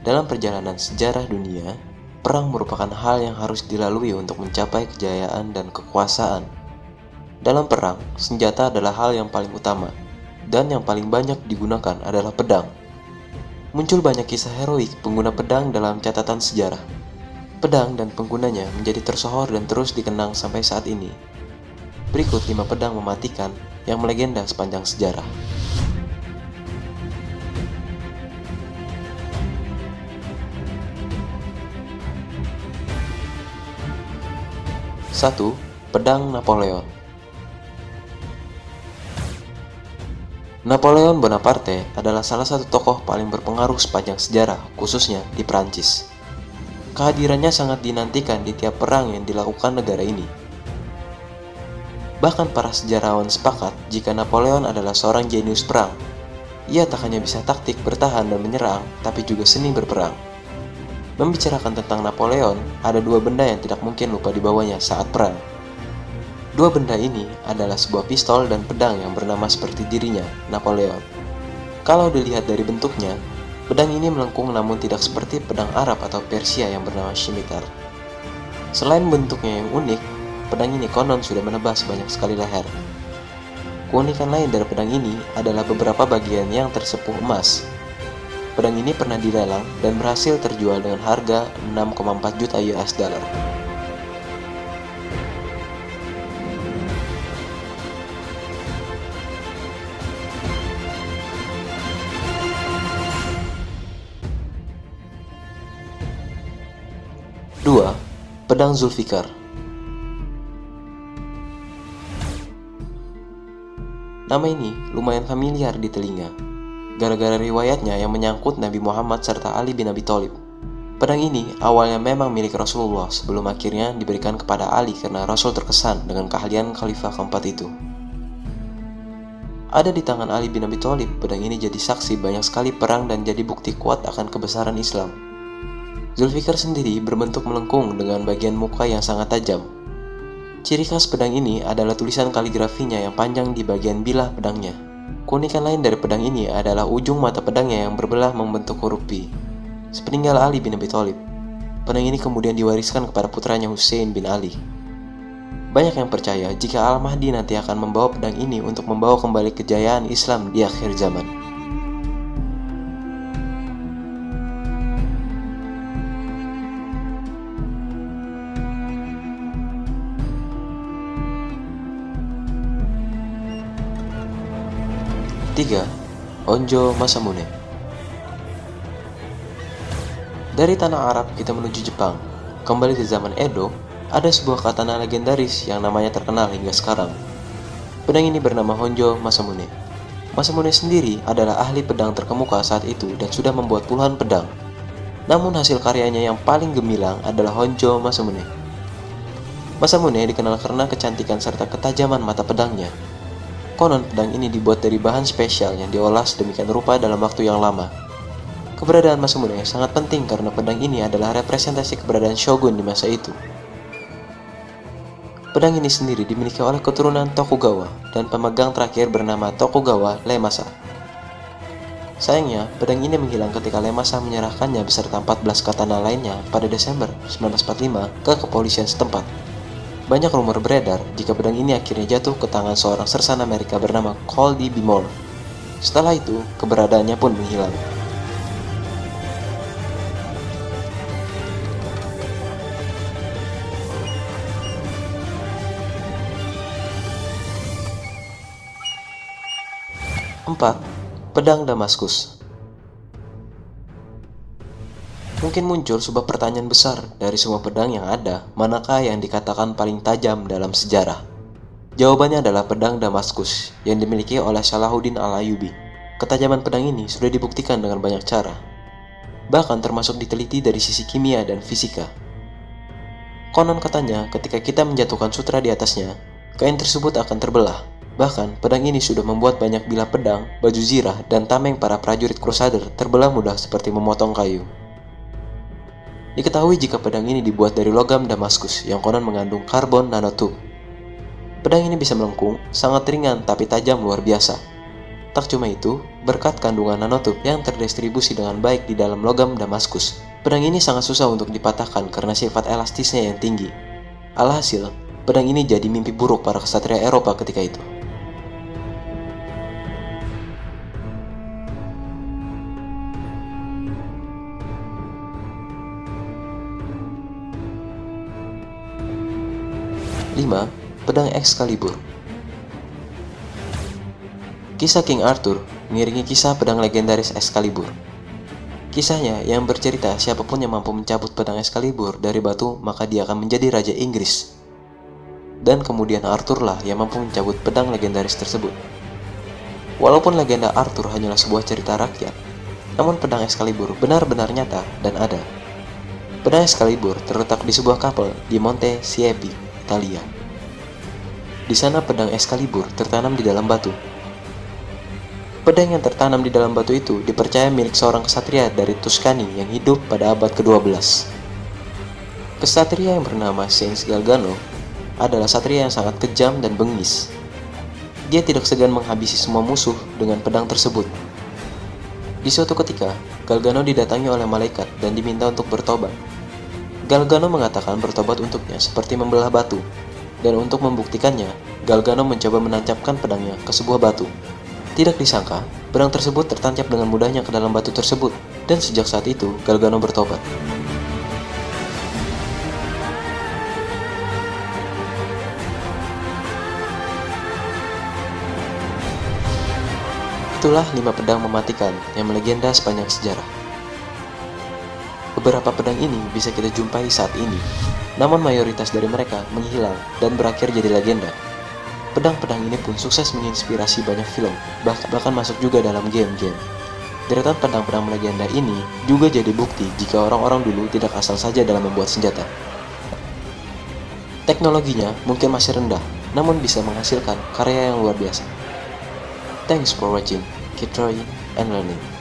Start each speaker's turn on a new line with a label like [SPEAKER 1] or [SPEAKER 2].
[SPEAKER 1] Dalam perjalanan sejarah dunia, perang merupakan hal yang harus dilalui untuk mencapai kejayaan dan kekuasaan. Dalam perang, senjata adalah hal yang paling utama, dan yang paling banyak digunakan adalah pedang. Muncul banyak kisah heroik pengguna pedang dalam catatan sejarah. Pedang dan penggunanya menjadi tersohor dan terus dikenang sampai saat ini. Berikut 5 pedang mematikan yang melegenda sepanjang sejarah. 1. Pedang Napoleon. Napoleon Bonaparte adalah salah satu tokoh paling berpengaruh sepanjang sejarah, khususnya di Prancis. Kehadirannya sangat dinantikan di tiap perang yang dilakukan negara ini. Bahkan para sejarawan sepakat jika Napoleon adalah seorang jenius perang. Ia tak hanya bisa taktik bertahan dan menyerang, tapi juga seni berperang. Membicarakan tentang Napoleon, ada 2 benda yang tidak mungkin lupa dibawanya saat perang. 2 benda ini adalah sebuah pistol dan pedang yang bernama seperti dirinya, Napoleon. Kalau dilihat dari bentuknya, pedang ini melengkung namun tidak seperti pedang Arab atau Persia yang bernama scimitar. Selain bentuknya yang unik, pedang ini konon sudah menebas banyak sekali leher. Keunikan lain dari pedang ini adalah beberapa bagian yang tersepuh emas. Pedang ini pernah dilelang dan berhasil terjual dengan harga 6,4 juta US dollar. Dua, pedang Zulfikar. Nama ini lumayan familiar di telinga, gara-gara riwayatnya yang menyangkut Nabi Muhammad serta Ali bin Abi Thalib. Pedang ini awalnya memang milik Rasulullah sebelum akhirnya diberikan kepada Ali karena Rasul terkesan dengan keahlian khalifah keempat itu. Ada di tangan Ali bin Abi Thalib, pedang ini jadi saksi banyak sekali perang dan jadi bukti kuat akan kebesaran Islam. Zulfikar sendiri berbentuk melengkung dengan bagian muka yang sangat tajam. Ciri khas pedang ini adalah tulisan kaligrafinya yang panjang di bagian bilah pedangnya. Keunikan lain dari pedang ini adalah ujung mata pedangnya yang berbelah membentuk huruf P. Sepeninggal Ali bin Abi Thalib, pedang ini kemudian diwariskan kepada putranya Hussein bin Ali. Banyak yang percaya jika Al-Mahdi nanti akan membawa pedang ini untuk membawa kembali kejayaan Islam di akhir zaman. Tiga, Honjo Masamune. Dari tanah Arab kita menuju Jepang. Kembali ke zaman Edo, ada sebuah katana legendaris yang namanya terkenal hingga sekarang. Pedang ini bernama Honjo Masamune. Masamune sendiri adalah ahli pedang terkemuka saat itu dan sudah membuat puluhan pedang. Namun hasil karyanya yang paling gemilang adalah Honjo Masamune. Masamune dikenal karena kecantikan serta ketajaman mata pedangnya. Konon pedang ini dibuat dari bahan spesial yang diolah sedemikian rupa dalam waktu yang lama. Keberadaan Masamune sangat penting karena pedang ini adalah representasi keberadaan shogun di masa itu. Pedang ini sendiri dimiliki oleh keturunan Tokugawa dan pemegang terakhir bernama Tokugawa Ieyasu. Sayangnya, pedang ini menghilang ketika Ieyasu menyerahkannya beserta 14 katana lainnya pada Desember 1945 ke kepolisian setempat. Banyak rumor beredar jika pedang ini akhirnya jatuh ke tangan seorang sersan Amerika bernama Coldy B. Moore. Setelah itu, keberadaannya pun menghilang. Empat, pedang Damaskus. Mungkin muncul sebuah pertanyaan besar dari semua pedang yang ada, manakah yang dikatakan paling tajam dalam sejarah? Jawabannya adalah pedang Damaskus yang dimiliki oleh Salahuddin Al-Ayyubi. Ketajaman pedang ini sudah dibuktikan dengan banyak cara, bahkan termasuk diteliti dari sisi kimia dan fisika. Konon katanya ketika kita menjatuhkan sutra di atasnya, kain tersebut akan terbelah. Bahkan pedang ini sudah membuat banyak bilah pedang, baju zirah, dan tameng para prajurit Crusader terbelah mudah seperti memotong kayu. Diketahui jika pedang ini dibuat dari logam Damaskus yang konon mengandung karbon nanotube. Pedang ini bisa melengkung, sangat ringan tapi tajam luar biasa. Tak cuma itu, berkat kandungan nanotube yang terdistribusi dengan baik di dalam logam Damaskus, pedang ini sangat susah untuk dipatahkan karena sifat elastisnya yang tinggi. Alhasil, pedang ini jadi mimpi buruk para ksatria Eropa ketika itu. Lima, pedang Excalibur. Kisah King Arthur mengiringi kisah pedang legendaris Excalibur. Kisahnya yang bercerita siapapun yang mampu mencabut pedang Excalibur dari batu maka dia akan menjadi Raja Inggris. Dan kemudian Arthur lah yang mampu mencabut pedang legendaris tersebut. Walaupun legenda Arthur hanyalah sebuah cerita rakyat, namun pedang Excalibur benar-benar nyata dan ada. Pedang Excalibur terletak di sebuah kapel di Monte Siepi, Italia. Di sana pedang Excalibur tertanam di dalam batu. Pedang yang tertanam di dalam batu itu dipercaya milik seorang ksatria dari Tuscany yang hidup pada abad ke-12. Ksatria yang bernama Saint Galgano adalah satria yang sangat kejam dan bengis. Dia tidak segan menghabisi semua musuh dengan pedang tersebut. Di suatu ketika, Galgano didatangi oleh malaikat dan diminta untuk bertobat. Galgano mengatakan bertobat untuknya seperti membelah batu, dan untuk membuktikannya, Galgano mencoba menancapkan pedangnya ke sebuah batu. Tidak disangka, pedang tersebut tertancap dengan mudahnya ke dalam batu tersebut, dan sejak saat itu, Galgano bertobat. Itulah 5 pedang mematikan yang melegenda sepanjang sejarah. Beberapa pedang ini bisa kita jumpai saat ini, namun mayoritas dari mereka menghilang dan berakhir jadi legenda. Pedang-pedang ini pun sukses menginspirasi banyak film, bahkan masuk juga dalam game-game. Deretan pedang-pedang legenda ini juga jadi bukti jika orang-orang dulu tidak asal saja dalam membuat senjata. Teknologinya mungkin masih rendah, namun bisa menghasilkan karya yang luar biasa. Thanks for watching, keep trying and learning.